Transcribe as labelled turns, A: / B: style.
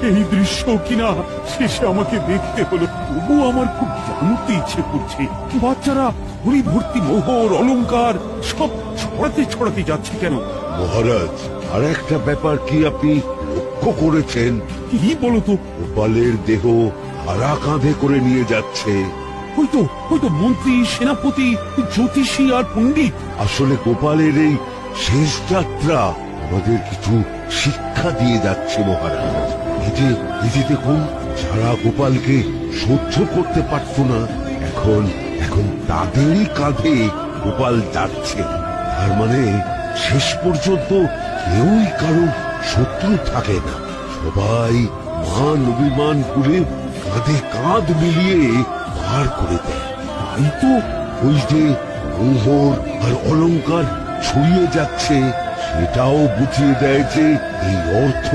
A: এই দৃশ্য কিনা শেষে আমাকে দেখতে হলো। তবু আমার খুব জানতে ইচ্ছে করছে, বাচ্চারা হরি ভর্তি মোহর অলংকার সব ছড়াতে ছড়াতে যাচ্ছে কেন?
B: মহারাজ, আর একটা ব্যাপার কি আপনি লক্ষ্য করেছেন?
A: কি বলতো?
B: গোপালের দেহ হারা কাঁধে করে নিয়ে যাচ্ছে।
A: হয়তো হয়তো মন্ত্রী, সেনাপতি, জ্যোতিষী আর পণ্ডিত।
B: আসলে গোপালের এই শেষ যাত্রা আমাদের কিছু শিক্ষা দিয়ে যাচ্ছে মহারাজ। এই যে দেখুন, যারা গোপালকে সহ্য করতে পারত না, এখন এখন তাদেরই কাঁধে গোপাল যাচ্ছে। তার মানে শেষ পর্যন্ত কেউই কারোর শত্রু থাকে না, সবাই মান অভিমান করে কাঁধে কাঁধ মিলিয়ে পার করে দেয়। তাই তো ওই যে মোহর আর অলংকার ছড়িয়ে যাচ্ছে, সেটাও বুঝিয়ে দেয় যে এই অর্থ